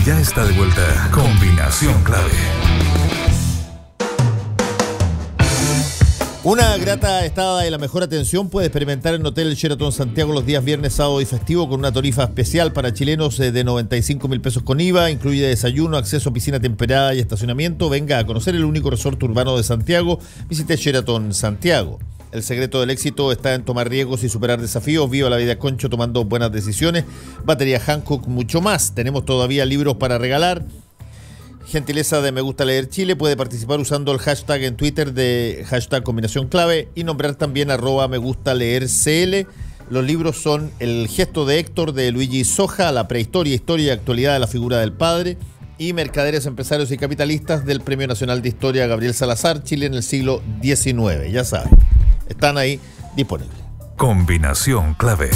Ya está de vuelta Combinación Clave. Una grata estada y la mejor atención puede experimentar en Hotel Sheraton Santiago los días viernes, sábado y festivo con una tarifa especial para chilenos de 95.000 pesos con IVA. Incluye desayuno, acceso a piscina temperada y estacionamiento. Venga a conocer el único resort urbano de Santiago. Visite Sheraton Santiago. El secreto del éxito está en tomar riesgos y superar desafíos. Viva la vida Concho tomando buenas decisiones. Batería Hankook, mucho más. Tenemos todavía libros para regalar. Gentileza de Me Gusta Leer Chile. Puede participar usando el hashtag en Twitter de hashtag Combinación Clave y nombrar también @Me Gusta Leer CL. Los libros son El gesto de Héctor de Luigi Soja, La prehistoria, historia y actualidad de la figura del padre, y Mercaderes, empresarios y capitalistas del Premio Nacional de Historia Gabriel Salazar, Chile en el siglo XIX. Ya saben, están ahí disponibles. Combinación Clave.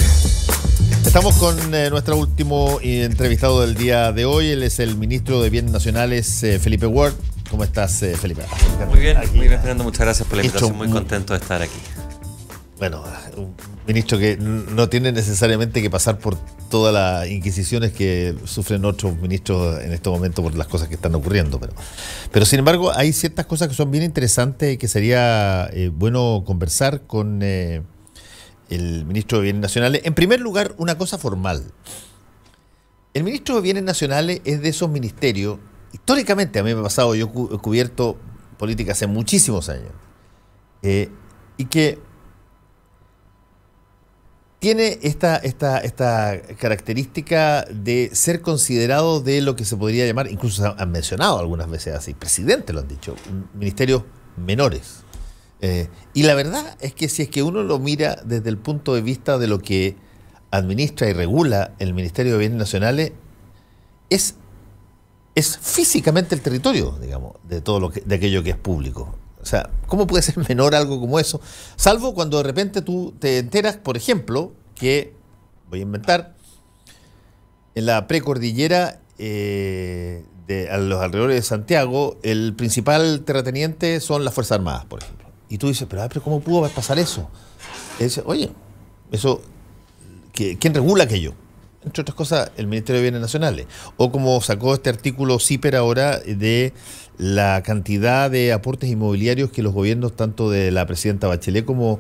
Estamos con nuestro último entrevistado del día de hoy. Él es el ministro de Bienes Nacionales, Felipe Ward. ¿Cómo estás, Felipe? Muy bien, Fernando. Muchas gracias por la invitación. Muy contento de estar aquí. Bueno, un ministro que no tiene necesariamente que pasar por todas las inquisiciones que sufren otros ministros en este momento por las cosas que están ocurriendo. Pero sin embargo, hay ciertas cosas que son bien interesantes y que sería bueno conversar con el ministro de Bienes Nacionales. En primer lugar, una cosa formal. El ministro de Bienes Nacionales es de esos ministerios, históricamente a mí me ha pasado, yo he cubierto política hace muchísimos años, y que tiene esta característica de ser considerado de lo que se podría llamar, incluso han mencionado algunas veces así, presidente lo han dicho, ministerios menores. Y la verdad es que si es que uno lo mira desde el punto de vista de lo que administra y regula el Ministerio de Bienes Nacionales, es físicamente el territorio, digamos, de todo de aquello que es público. O sea, ¿cómo puede ser menor algo como eso? Salvo cuando de repente tú te enteras, por ejemplo, que, voy a inventar, en la precordillera a los alrededores de Santiago, el principal terrateniente son las Fuerzas Armadas, por ejemplo. Y tú dices, pero ¿cómo pudo pasar eso? Y dices, oye, eso, ¿quién regula aquello? Entre otras cosas, el Ministerio de Bienes Nacionales. O como sacó este artículo CIPER ahora de la cantidad de aportes inmobiliarios que los gobiernos, tanto de la presidenta Bachelet como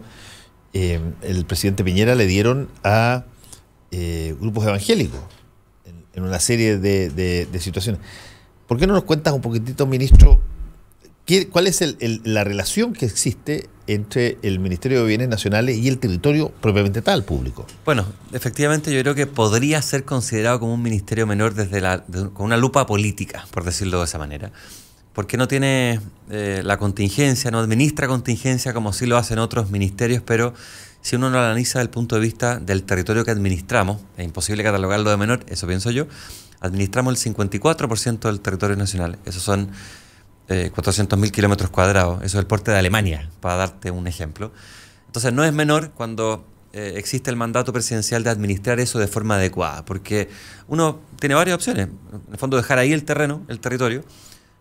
el presidente Piñera, le dieron a grupos evangélicos en una serie de situaciones. ¿Por qué no nos cuentas un poquitito, ministro, cuál es la relación que existe entre el Ministerio de Bienes Nacionales y el territorio propiamente tal, público? Bueno, efectivamente yo creo que podría ser considerado como un ministerio menor con una lupa política, por decirlo de esa manera, porque no tiene la contingencia, no administra contingencia como sí lo hacen otros ministerios, pero si uno lo analiza desde el punto de vista del territorio que administramos, es imposible catalogarlo de menor, eso pienso yo. Administramos el 54% del territorio nacional, esos son 400.000 kilómetros cuadrados, eso es el porte de Alemania, para darte un ejemplo. Entonces no es menor cuando existe el mandato presidencial de administrar eso de forma adecuada, porque uno tiene varias opciones, en el fondo dejar ahí el terreno, el territorio,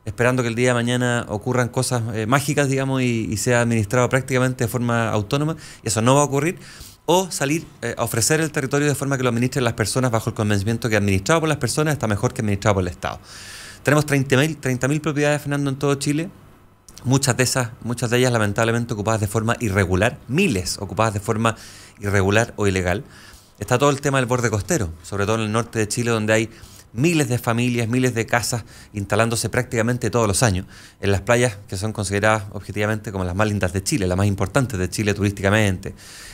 esperando que el día de mañana ocurran cosas mágicas, digamos, y sea administrado prácticamente de forma autónoma, y eso no va a ocurrir, o salir a ofrecer el territorio de forma que lo administren las personas bajo el convencimiento que administrado por las personas está mejor que administrado por el Estado. Tenemos 30.000 propiedades, Fernando, en todo Chile, muchas de ellas lamentablemente ocupadas de forma irregular, miles ocupadas de forma irregular o ilegal. Está todo el tema del borde costero, sobre todo en el norte de Chile, donde hay miles de familias, miles de casas instalándose prácticamente todos los años en las playas que son consideradas objetivamente como las más lindas de Chile, las más importantes de Chile turísticamente.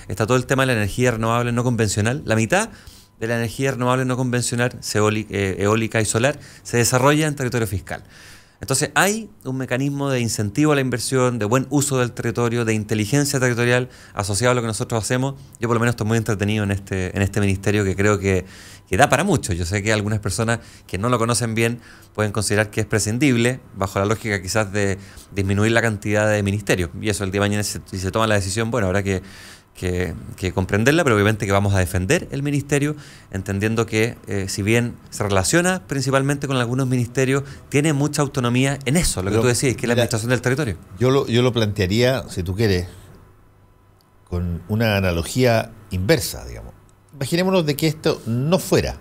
Está todo el tema de la energía renovable no convencional. La mitad de la energía renovable no convencional, eólica y solar, se desarrolla en territorio fiscal. Entonces hay un mecanismo de incentivo a la inversión, de buen uso del territorio, de inteligencia territorial asociado a lo que nosotros hacemos. Yo por lo menos estoy muy entretenido en este ministerio que creo que da para mucho. Yo sé que algunas personas que no lo conocen bien pueden considerar que es prescindible, bajo la lógica quizás de disminuir la cantidad de ministerios. Y eso el día de mañana, si se toma la decisión, bueno, habrá que comprenderla, pero obviamente que vamos a defender el ministerio, entendiendo que si bien se relaciona principalmente con algunos ministerios, tiene mucha autonomía en eso, lo que tú decís, que es la administración del territorio. Yo lo plantearía, si tú quieres, con una analogía inversa, digamos. Imaginémonos de que esto no fuera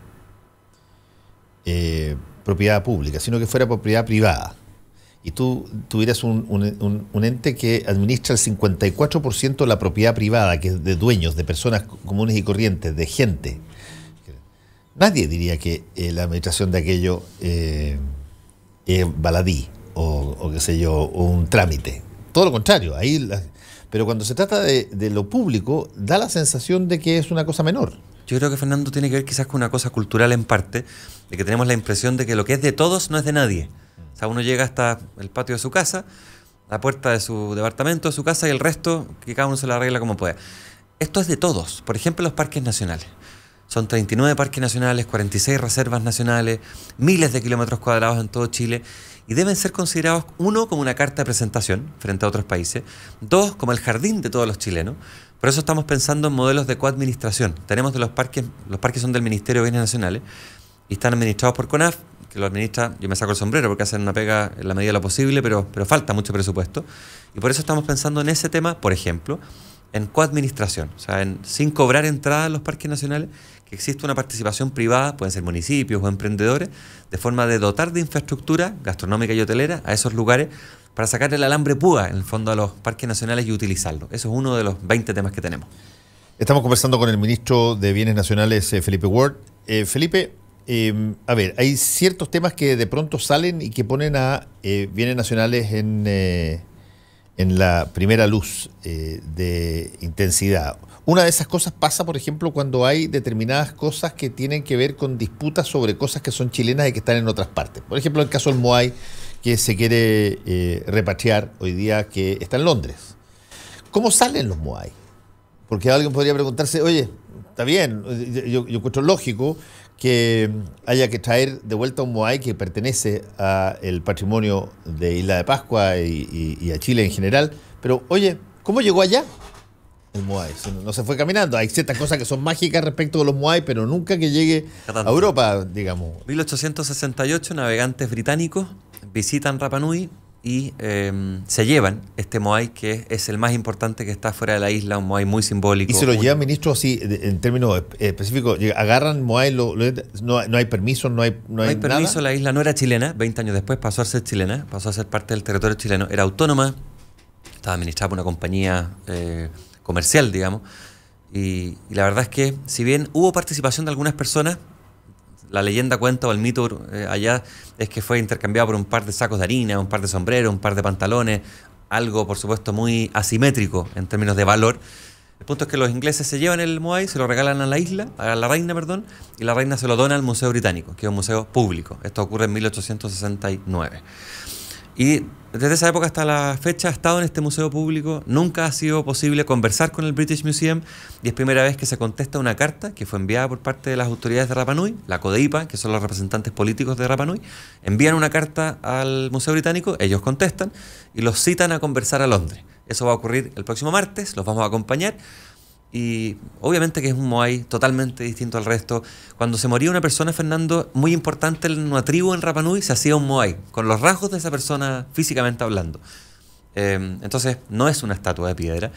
propiedad pública, sino que fuera propiedad privada, y tú tuvieras un ente que administra el 54% de la propiedad privada, que es de dueños, de personas comunes y corrientes, de gente, nadie diría que la administración de aquello es baladí o qué sé yo, o un trámite. Todo lo contrario, pero cuando se trata de lo público, da la sensación de que es una cosa menor. Yo creo que, Fernando, tiene que ver quizás con una cosa cultural en parte, de que tenemos la impresión de que lo que es de todos no es de nadie. O sea, uno llega hasta el patio de su casa, la puerta de su departamento, de su casa, y el resto, que cada uno se lo arregla como pueda. Esto es de todos. Por ejemplo, los parques nacionales. Son 39 parques nacionales, 46 reservas nacionales, miles de kilómetros cuadrados en todo Chile, y deben ser considerados, uno, como una carta de presentación frente a otros países, dos, como el jardín de todos los chilenos. Por eso estamos pensando en modelos de coadministración. Tenemos de los parques son del Ministerio de Bienes Nacionales y están administrados por CONAF, que lo administra, yo me saco el sombrero porque hacen una pega en la medida de lo posible, pero falta mucho presupuesto. Y por eso estamos pensando en ese tema, por ejemplo, en coadministración, o sea, sin cobrar entrada en los parques nacionales, que existe una participación privada, pueden ser municipios o emprendedores, de forma de dotar de infraestructura gastronómica y hotelera a esos lugares para sacar el alambre púa, en el fondo, a los parques nacionales y utilizarlo. Eso es uno de los 20 temas que tenemos. Estamos conversando con el ministro de Bienes Nacionales, Felipe Ward. Felipe, a ver, hay ciertos temas que de pronto salen y que ponen a Bienes Nacionales en la primera luz de intensidad. Una de esas cosas pasa, por ejemplo, cuando hay determinadas cosas que tienen que ver con disputas sobre cosas que son chilenas y que están en otras partes. Por ejemplo, el caso del Moai, que se quiere repatriar hoy día, que está en Londres. ¿Cómo salen los Moai? Porque alguien podría preguntarse, oye, está bien, yo encuentro lógico que haya que traer de vuelta un Moai que pertenece al patrimonio de Isla de Pascua y a Chile en general, pero oye, ¿cómo llegó allá el Moai? No se fue caminando. Hay ciertas cosas que son mágicas respecto de los Moai, pero nunca que llegue a Europa, digamos. 1868, navegantes británicos visitan Rapa Nui y se llevan este Moai, que es el más importante que está fuera de la isla, un Moai muy simbólico. ¿Y se lo llevan, ministro, así, en términos específicos? ¿Agarran Moai, no hay permiso, no hay permiso, nada? La isla no era chilena, 20 años después pasó a ser chilena, pasó a ser parte del territorio chileno, era autónoma, estaba administrada por una compañía comercial, digamos, y la verdad es que, si bien hubo participación de algunas personas, la leyenda cuenta, o el mito allá, es que fue intercambiado por un par de sacos de harina, un par de sombreros, un par de pantalones, algo, por supuesto, muy asimétrico en términos de valor. El punto es que los ingleses se llevan el Moai, se lo regalan a la reina, y la reina se lo dona al Museo Británico, que es un museo público. Esto ocurre en 1869. Y desde esa época hasta la fecha ha estado en este museo público. Nunca ha sido posible conversar con el British Museum, y es primera vez que se contesta una carta que fue enviada por parte de las autoridades de Rapa Nui, la CODEIPA, que son los representantes políticos de Rapa Nui. Envían una carta al Museo Británico, ellos contestan y los citan a conversar a Londres. Eso va a ocurrir el próximo martes, los vamos a acompañar. Y obviamente que es un Moai totalmente distinto al resto. Cuando se moría una persona, Fernando, muy importante en una tribu en Rapa Nui, se hacía un Moai, con los rasgos de esa persona físicamente hablando. Entonces, no es una estatua de piedra.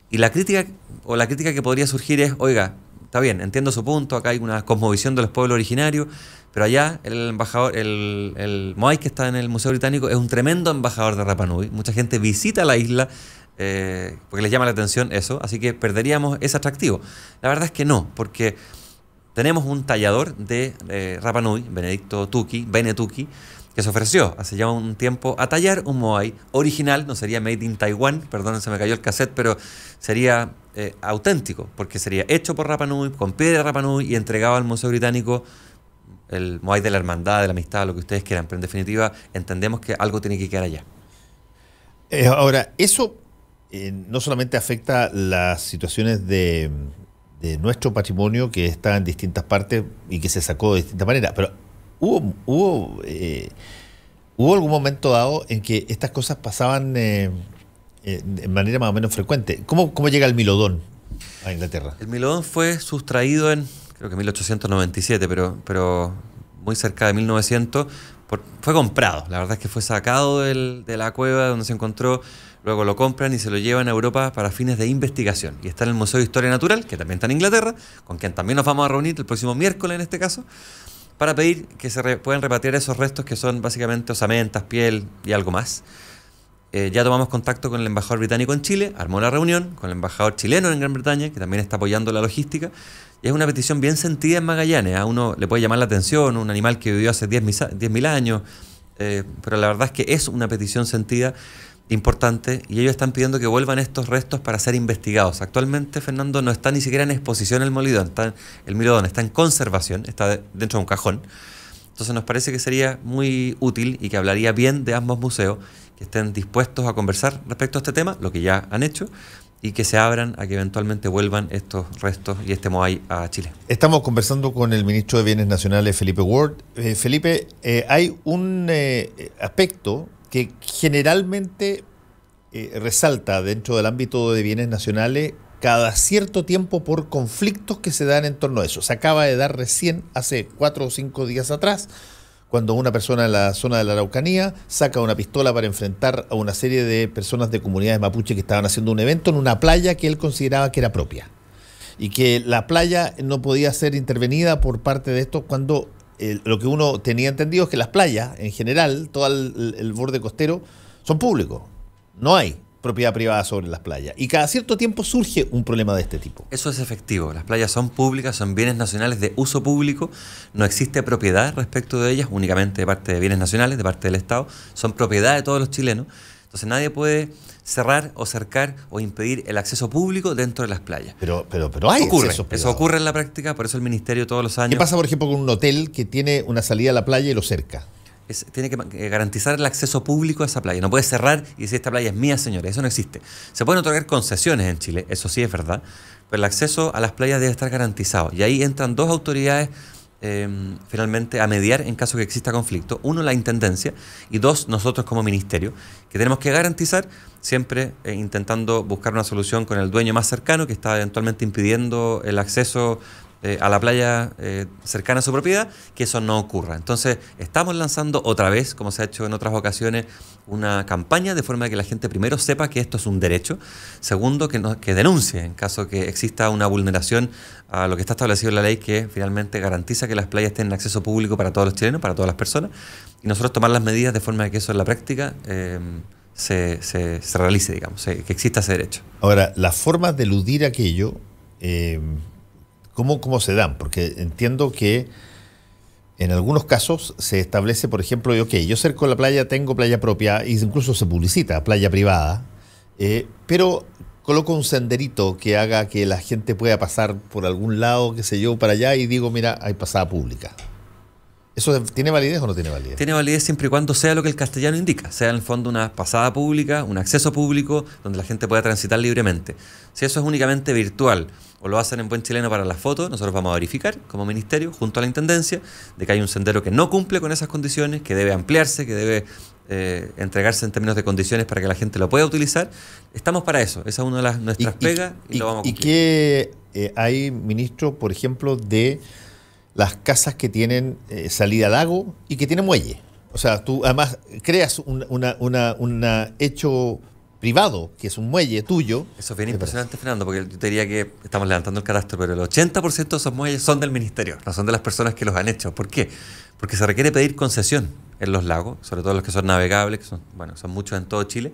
Y la crítica que podría surgir es, oiga, está bien, entiendo su punto, acá hay una cosmovisión de los pueblos originarios, pero allá el embajador, el Moai que está en el Museo Británico es un tremendo embajador de Rapa Nui. Mucha gente visita la isla porque les llama la atención eso, así que perderíamos ese atractivo. La verdad es que no, porque tenemos un tallador de Rapa Nui, Bene Tuki, que se ofreció hace ya un tiempo a tallar un Moai original. No sería made in Taiwan, perdón, se me cayó el cassette, pero sería auténtico, porque sería hecho por Rapa Nui, con piedra de Rapa Nui, y entregado al Museo Británico, el Moai de la hermandad, de la amistad, lo que ustedes quieran, pero en definitiva entendemos que algo tiene que quedar allá. Ahora, eso no solamente afecta las situaciones de nuestro patrimonio, que está en distintas partes y que se sacó de distintas maneras, pero hubo algún momento dado en que estas cosas pasaban de manera más o menos frecuente. ¿Cómo llega el Milodón a Inglaterra? El Milodón fue sustraído en, creo que 1897, pero muy cerca de 1900, fue comprado. La verdad es que fue sacado de la cueva donde se encontró. Luego lo compran y se lo llevan a Europa para fines de investigación. Y está en el Museo de Historia Natural, que también está en Inglaterra, con quien también nos vamos a reunir el próximo miércoles en este caso. para pedir que puedan repatriar esos restos que son básicamente osamentas, piel y algo más. Ya tomamos contacto con el embajador británico en Chile, armó la reunión con el embajador chileno en Gran Bretaña, que también está apoyando la logística, y es una petición bien sentida en Magallanes. A uno le puede llamar la atención, un animal que vivió hace 10.000 años, pero la verdad es que es una petición sentida importante, y ellos están pidiendo que vuelvan estos restos para ser investigados. Actualmente, Fernando, no está ni siquiera en exposición el Milodón, está en conservación, está dentro de un cajón. Entonces nos parece que sería muy útil y que hablaría bien de ambos museos que estén dispuestos a conversar respecto a este tema, lo que ya han hecho, y que se abran a que eventualmente vuelvan estos restos y este Moai a Chile. Estamos conversando con el ministro de Bienes Nacionales, Felipe Ward. Felipe, hay un aspecto que generalmente resalta dentro del ámbito de bienes nacionales cada cierto tiempo por conflictos que se dan en torno a eso. Se acaba de dar recién, hace 4 o 5 días atrás, cuando una persona en la zona de la Araucanía saca una pistola para enfrentar a una serie de personas de comunidades mapuche que estaban haciendo un evento en una playa que él consideraba que era propia, y que la playa no podía ser intervenida por parte de estos cuando lo que uno tenía entendido es que las playas, en general, todo el borde costero, son públicos. No hay propiedad privada sobre las playas. Y cada cierto tiempo surge un problema de este tipo. Eso es efectivo. Las playas son públicas, son bienes nacionales de uso público. No existe propiedad respecto de ellas, únicamente de parte de bienes nacionales, de parte del Estado. Son propiedad de todos los chilenos. Entonces nadie puede cerrar o cercar o impedir el acceso público dentro de las playas. Pero hay acceso privado. Eso ocurre en la práctica, por eso el Ministerio todos los años... ¿Qué pasa, por ejemplo, con un hotel que tiene una salida a la playa y lo cerca? Tiene que garantizar el acceso público a esa playa. No puede cerrar y decir esta playa es mía, señores. Eso no existe. Se pueden otorgar concesiones en Chile, eso sí es verdad, pero el acceso a las playas debe estar garantizado. Y ahí entran dos autoridades finalmente a mediar en caso que exista conflicto. Uno, la Intendencia, y dos, nosotros como Ministerio, que tenemos que garantizar, siempre intentando buscar una solución con el dueño más cercano que está eventualmente impidiendo el acceso a la playa cercana a su propiedad, que eso no ocurra. Entonces, estamos lanzando otra vez, como se ha hecho en otras ocasiones, una campaña de forma que la gente primero sepa que esto es un derecho, segundo, que denuncie en caso que exista una vulneración a lo que está establecido en la ley, que finalmente garantiza que las playas tengan acceso público para todos los chilenos, para todas las personas, y nosotros tomar las medidas de forma que eso en la práctica se realice, digamos, que exista ese derecho. Ahora, las formas de eludir aquello... ¿Cómo se dan? Porque entiendo que en algunos casos se establece, por ejemplo, yo cerco la playa, tengo playa propia, e incluso se publicita playa privada, pero coloco un senderito que haga que la gente pueda pasar por algún lado, qué sé yo, para allá, y digo, mira, hay pasada pública. ¿Eso tiene validez o no tiene validez? Tiene validez siempre y cuando sea lo que el castellano indica, sea en el fondo una pasada pública, un acceso público donde la gente pueda transitar libremente. Si eso es únicamente virtual o lo hacen en buen chileno para las fotos, nosotros vamos a verificar como ministerio, junto a la Intendencia, de que hay un sendero que no cumple con esas condiciones, que debe ampliarse, que debe entregarse en términos de condiciones para que la gente lo pueda utilizar. Estamos para eso, esa es una de nuestras pegas y lo vamos a cumplir. ¿Y qué hay, ministro, por ejemplo, de las casas que tienen salida al lago y que tienen muelle? O sea, tú además creas un hecho privado, que es un muelle tuyo. Eso es bien impresionante, Fernando, porque yo te diría que estamos levantando el catastro, pero el 80% de esos muelles son del ministerio, no son de las personas que los han hecho. ¿Por qué? Porque se requiere pedir concesión en los lagos, sobre todo los que son navegables, que son muchos en todo Chile,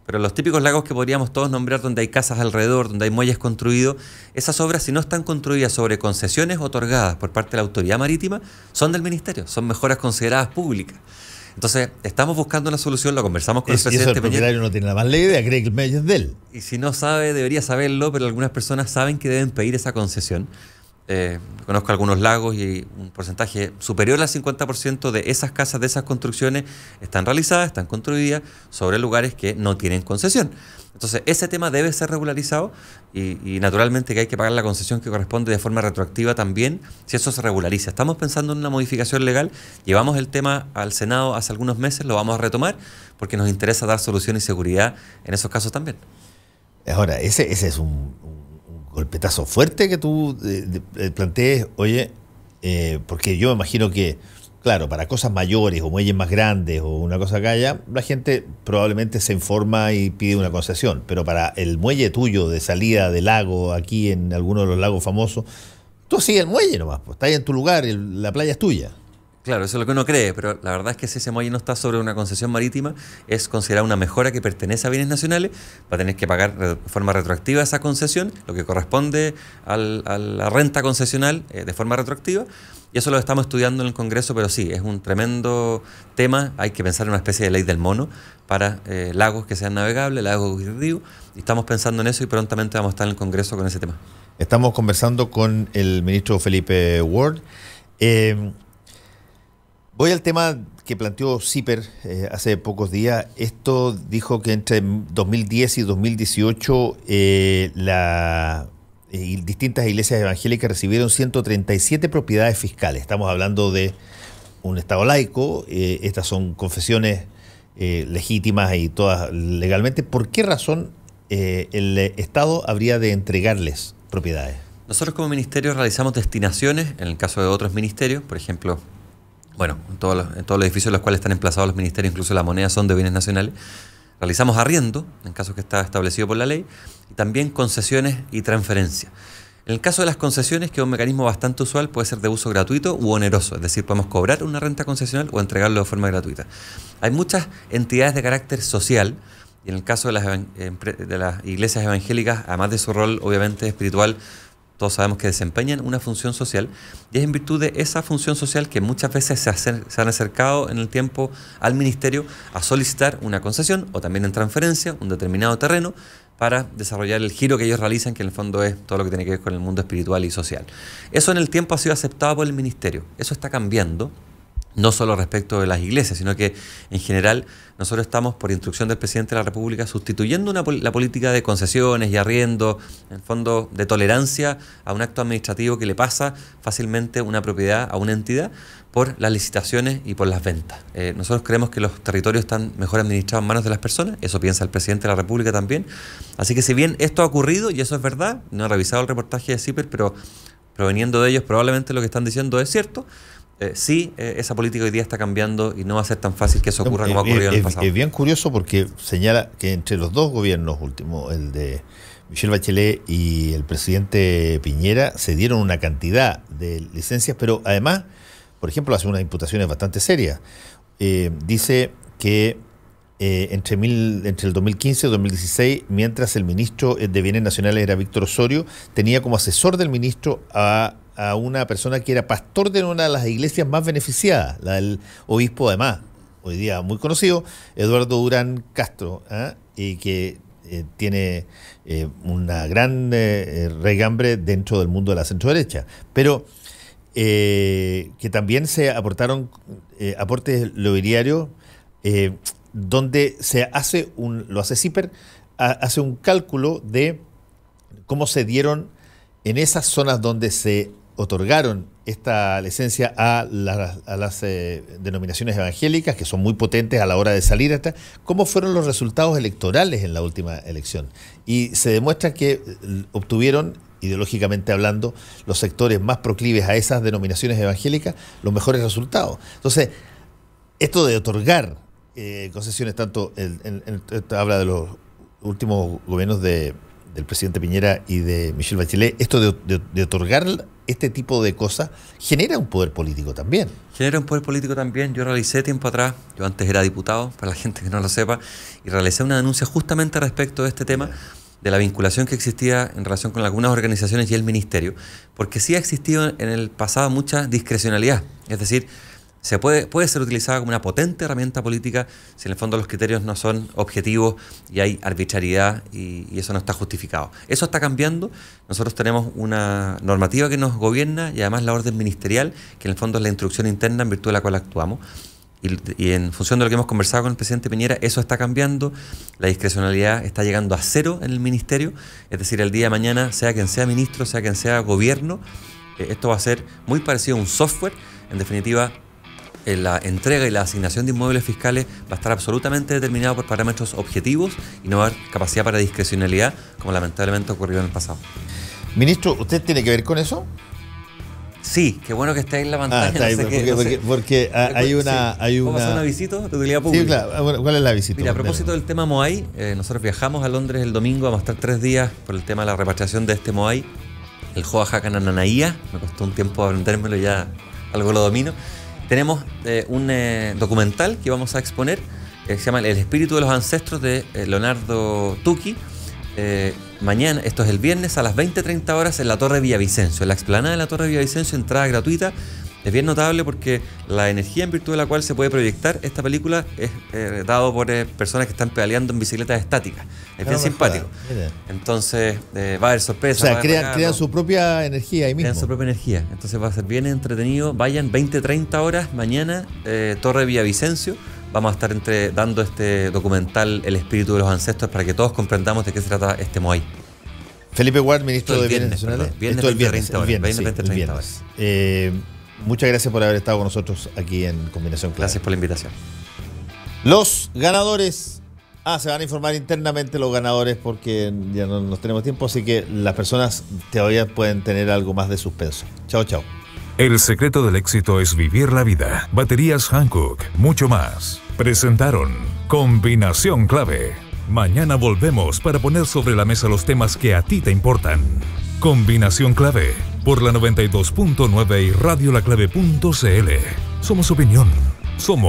pero los típicos lagos que podríamos todos nombrar, donde hay casas alrededor, donde hay muelles construidos, esas obras, si no están construidas sobre concesiones otorgadas por parte de la autoridad marítima, son del ministerio, son mejoras consideradas públicas. Entonces, estamos buscando una solución, lo conversamos con el presidente Peña. El propietario no tiene la más idea, cree que el medio es de él. Y si no sabe, debería saberlo, pero algunas personas saben que deben pedir esa concesión. Conozco algunos lagos y un porcentaje superior al 50% de esas casas, de esas construcciones, están realizadas, están construidas sobre lugares que no tienen concesión. Entonces, ese tema debe ser regularizado y naturalmente que hay que pagar la concesión que corresponde de forma retroactiva también, si eso se regulariza. Estamos pensando en una modificación legal, llevamos el tema al Senado hace algunos meses, lo vamos a retomar porque nos interesa dar solución y seguridad en esos casos también. Ahora, ese es un golpetazo fuerte que tú plantees, oye, porque yo me imagino que, claro, para cosas mayores o muelles más grandes o una cosa que haya, la gente probablemente se informa y pide una concesión, pero para el muelle tuyo de salida del lago, aquí en alguno de los lagos famosos, tú sigues el muelle nomás, pues, estás ahí en tu lugar, la playa es tuya. Claro, eso es lo que uno cree, pero la verdad es que si ese muelle no está sobre una concesión marítima, es considerada una mejora que pertenece a bienes nacionales, va a tener que pagar de forma retroactiva esa concesión, lo que corresponde a la renta concesional de forma retroactiva, y eso lo estamos estudiando en el Congreso, pero sí, es un tremendo tema, hay que pensar en una especie de ley del mono para lagos que sean navegables, lagos y ríos, y estamos pensando en eso y prontamente vamos a estar en el Congreso con ese tema. Estamos conversando con el ministro Felipe Ward. Voy al tema que planteó CIPER hace pocos días. Esto dijo que entre 2010 y 2018 distintas iglesias evangélicas recibieron 137 propiedades fiscales. Estamos hablando de un Estado laico. Estas son confesiones legítimas y todas legalmente. ¿Por qué razón el Estado habría de entregarles propiedades? Nosotros como ministerio realizamos destinaciones, en el caso de otros ministerios, por ejemplo, bueno, en todos los edificios en los cuales están emplazados los ministerios, incluso la moneda son de bienes nacionales. Realizamos arriendo, en casos que está establecido por la ley, y también concesiones y transferencias. En el caso de las concesiones, que es un mecanismo bastante usual, puede ser de uso gratuito u oneroso, es decir, podemos cobrar una renta concesional o entregarlo de forma gratuita. Hay muchas entidades de carácter social, y en el caso de las iglesias evangélicas, además de su rol obviamente espiritual, todos sabemos que desempeñan una función social, y es en virtud de esa función social que muchas veces se han acercado en el tiempo al ministerio a solicitar una concesión o también en transferencia, un determinado terreno, para desarrollar el giro que ellos realizan, que en el fondo es todo lo que tiene que ver con el mundo espiritual y social. Eso en el tiempo ha sido aceptado por el ministerio. Eso está cambiando, no solo respecto de las iglesias, sino que en general nosotros estamos, por instrucción del presidente de la República, sustituyendo la política de concesiones y arriendo, en el fondo de tolerancia a un acto administrativo que le pasa fácilmente una propiedad a una entidad por las licitaciones y por las ventas. Nosotros creemos que los territorios están mejor administrados en manos de las personas, eso piensa el presidente de la República también. Así que si bien esto ha ocurrido, y eso es verdad, no he revisado el reportaje de CIPER, pero proveniendo de ellos probablemente lo que están diciendo es cierto. Sí, esa política hoy día está cambiando y no va a ser tan fácil que eso ocurra como ha ocurrido en el pasado. Es bien curioso porque señala que entre los dos gobiernos últimos, el de Michelle Bachelet y el presidente Piñera, se dieron una cantidad de licencias, pero además, por ejemplo, hace unas imputaciones bastante serias. Dice que entre el 2015 y 2016, mientras el ministro de Bienes Nacionales era Víctor Osorio, tenía como asesor del ministro a una persona que era pastor de una de las iglesias más beneficiadas, la del obispo, además, hoy día muy conocido, Eduardo Durán Castro, y que tiene una gran regambre dentro del mundo de la centroderecha, pero que también se aportaron aportes lobiliarios, donde lo hace CIPER, hace un cálculo de cómo se dieron en esas zonas donde se otorgaron esta licencia a las denominaciones evangélicas, que son muy potentes a la hora de salir hasta, cómo fueron los resultados electorales en la última elección. Y se demuestra que obtuvieron, ideológicamente hablando, los sectores más proclives a esas denominaciones evangélicas los mejores resultados. Entonces, esto de otorgar concesiones, tanto habla de los últimos gobiernos del presidente Piñera y de Michelle Bachelet, esto de otorgar este tipo de cosas genera un poder político también. Genera un poder político también. Yo realicé tiempo atrás, yo antes era diputado, para la gente que no lo sepa, y realicé una denuncia justamente respecto de este tema, de la vinculación que existía en relación con algunas organizaciones y el ministerio, porque sí ha existido en el pasado mucha discrecionalidad, es decir, puede ser utilizada como una potente herramienta política si en el fondo los criterios no son objetivos y hay arbitrariedad y eso no está justificado. Eso está cambiando. Nosotros tenemos una normativa que nos gobierna y además la orden ministerial, que en el fondo es la instrucción interna en virtud de la cual actuamos. Y en función de lo que hemos conversado con el presidente Piñera, eso está cambiando, la discrecionalidad está llegando a cero en el ministerio, es decir, el día de mañana, sea quien sea ministro, sea quien sea gobierno, esto va a ser muy parecido a un software. En definitiva, la entrega y la asignación de inmuebles fiscales va a estar absolutamente determinado por parámetros objetivos y no va a haber capacidad para discrecionalidad, como lamentablemente ocurrió en el pasado. Ministro, ¿usted tiene que ver con eso? Sí, qué bueno que esté ahí en la pantalla. Está ahí, porque hay una... ¿Vamos a hacer una visita de utilidad pública? Sí, claro. Bueno, ¿cuál es la visita? Mira, a propósito del tema Moai, nosotros viajamos a Londres el domingo, vamos a estar 3 días por el tema de la repatriación de este Moai, el Joa Hakanananaía, me costó un tiempo aprendérmelo, ya algo lo domino. tenemos un documental que vamos a exponer, se llama El espíritu de los ancestros, de Leonardo Tucci. Mañana, esto es el viernes a las 20:30 horas en la Torre Villavicencio, en la explanada de la Torre Villavicencio, entrada gratuita. Es bien notable porque la energía en virtud de la cual se puede proyectar esta película es dado por personas que están pedaleando en bicicletas estáticas. Es bien simpático. Entonces va a haber sorpresas. O sea, crean su propia energía ahí mismo. Crean su propia energía. Entonces va a ser bien entretenido. Vayan 20:30 horas mañana, Torre Villavicencio. Vamos a estar dando este documental El espíritu de los ancestros para que todos comprendamos de qué se trata este Moai. Felipe Ward, ministro de Bienes Nacionales. Viernes 20:30 horas. Muchas gracias por haber estado con nosotros aquí en Combinación Clave. Gracias por la invitación. Los ganadores. Se van a informar internamente los ganadores porque ya no nos tenemos tiempo, así que las personas todavía pueden tener algo más de suspenso. Chao, chao. El secreto del éxito es vivir la vida. Baterías Hankook, mucho más. Presentaron Combinación Clave. Mañana volvemos para poner sobre la mesa los temas que a ti te importan. Combinación Clave, por la 92.9 y radiolaclave.cl. Somos opinión. Somos